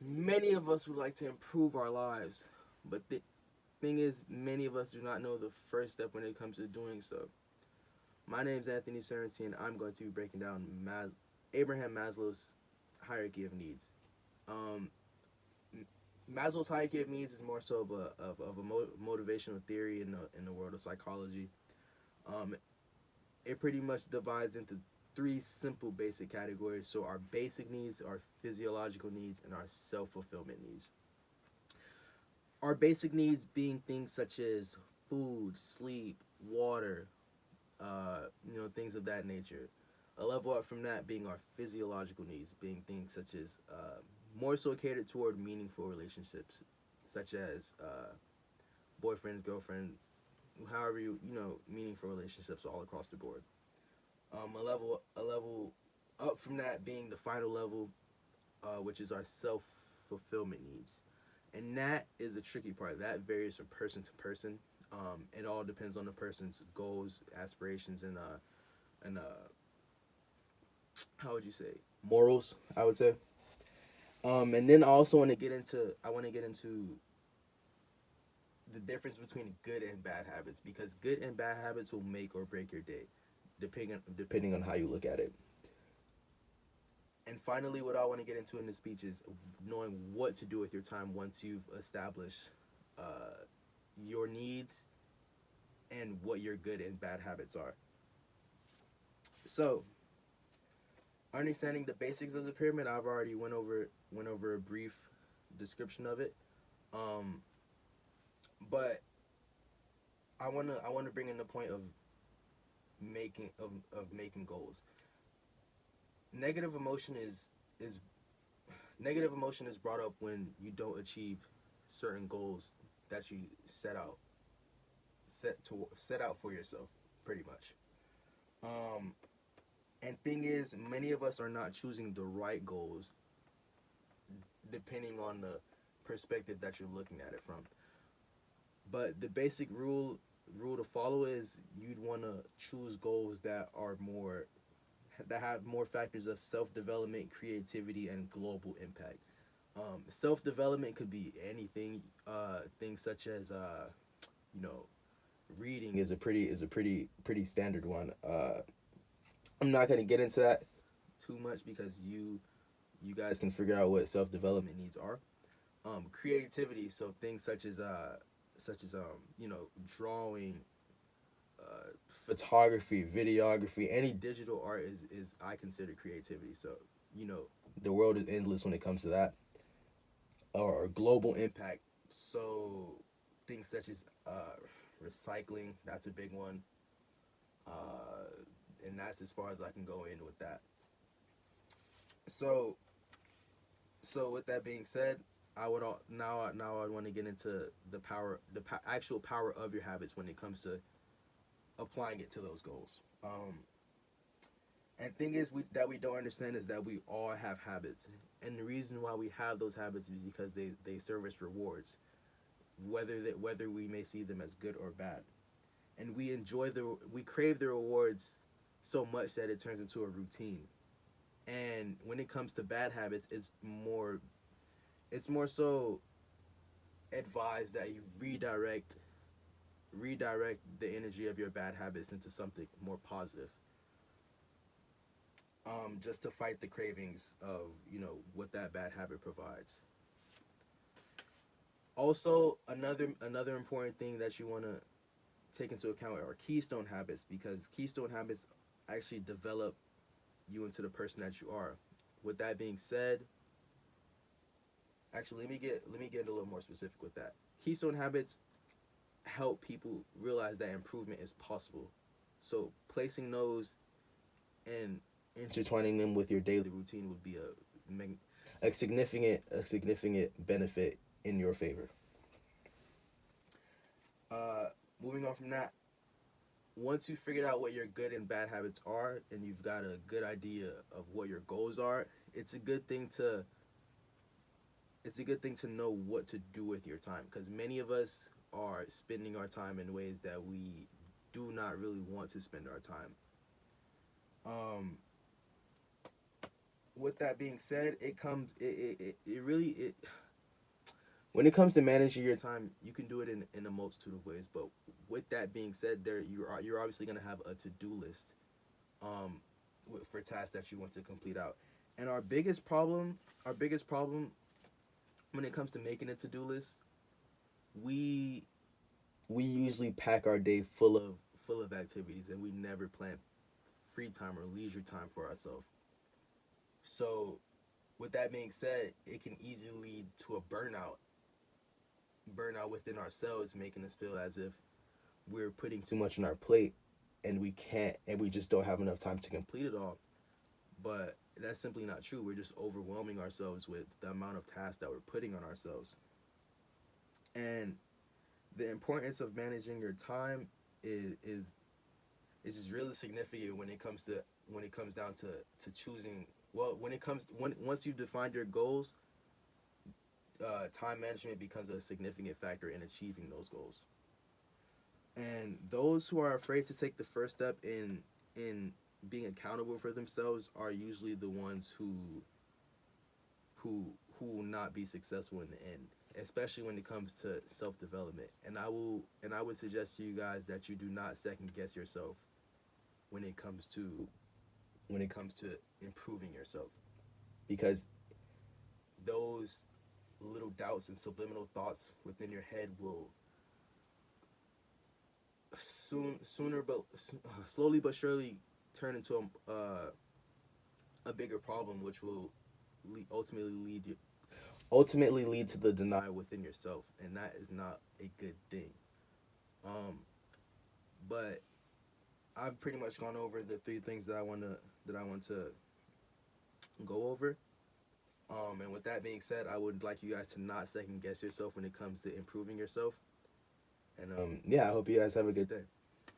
Many of us would like to improve our lives, but the thing is, many of us do not know the first step when it comes to doing so. My name is Anthony Cerency, and I'm going to be breaking down Abraham Maslow's hierarchy of needs. Um, Maslow's hierarchy of needs is more so of a motivational theory in the world of psychology. Um, it pretty much divides into three simple basic categories. So our basic needs, our physiological needs, and our self fulfillment needs. Our basic needs being things such as food, sleep, water, things of that nature. A level up from that being our physiological needs, being things such as more so catered toward meaningful relationships, such as boyfriend, girlfriend, however meaningful relationships all across the board. A level up from that being the final level, which is our self fulfillment needs, and that is the tricky part. That varies from person to person. It all depends on the person's goals, aspirations, and how would you say, morals, I would say. And then I also want to get into the difference between good and bad habits, because good and bad habits will make or break your day, depending on how you look at it. And finally, what I want to get into in this speech is knowing what to do with your time once you've established uh, your needs and what your good and bad habits are. So, understanding the basics of the pyramid, I've already went over a brief description of it. Um, but I wanna bring in the point of making goals. Negative emotion is negative emotion is brought up when you don't achieve certain goals that you set out for yourself, pretty much. Um, and thing is, many of us are not choosing the right goals depending on the perspective that you're looking at it from. But the basic rule to follow is you'd want to choose goals that have more factors of self development, creativity, and global impact. Self development could be anything. Things such as you know, reading is a pretty standard one. I'm not gonna get into that too much because you guys can figure out what self development needs are. Creativity, so things such as drawing, photography, videography, any digital art is I consider creativity. So you know the world is endless when it comes to that. Or global impact. So things such as recycling, that's a big one. Uh, and that's as far as I can go in with that. So so with that being said, I would now I want to get into actual power of your habits when it comes to applying it to those goals. And thing is that we don't understand is that we all have habits, and the reason why we have those habits is because they serve as rewards, whether we may see them as good or bad, and we crave the rewards so much that it turns into a routine. And when it comes to bad habits, it's more so advised that you redirect the energy of your bad habits into something more positive, just to fight the cravings of what that bad habit provides. Also, another important thing that you want to take into account are keystone habits, because keystone habits actually develop you into the person that you are. With that being said, actually let me get a little more specific with that. Keystone habits help people realize that improvement is possible. So placing those and intertwining them with your daily routine would be a significant benefit in your favor. Uh, Moving on from that, once you figured out what your good and bad habits are, and you've got a good idea of what your goals are, it's a good thing to know what to do with your time, because many of us are spending our time in ways that we do not really want to spend our time. Um, with that being said, it comes it really it when it comes to managing your time, you can do it in a multitude of ways. But with that being said, you're obviously gonna have a to do list um for tasks that you want to complete out. And our biggest problem when it comes to making a to do list, we we usually pack our day full of activities, and we never plan free time or leisure time for ourselves. So with that being said, it can easily lead to a burnout within ourselves, making us feel as if we're putting too much on our plate and we can't and we just don't have enough time to complete it all. But that's simply not true. We're just overwhelming ourselves with the amount of tasks that we're putting on ourselves. And the importance of managing your time is just really significant when it comes down to choosing. Well, when it comes when once you've defined your goals, time management becomes a significant factor in achieving those goals. And those who are afraid to take the first step in being accountable for themselves are usually the ones who who will not be successful in the end, especially when it comes to self development. And I would suggest to you guys that you do not second guess yourself when it comes to improving yourself, because those little doubts and subliminal thoughts within your head will sooner but slowly but surely turn into a bigger problem, which will ultimately lead to the denial within yourself, and that is not a good thing. Um, but I've pretty much gone over the three things that I want to go over. And with that being said, I would like you guys to not second guess yourself when it comes to improving yourself. And yeah, I hope you guys have a good day.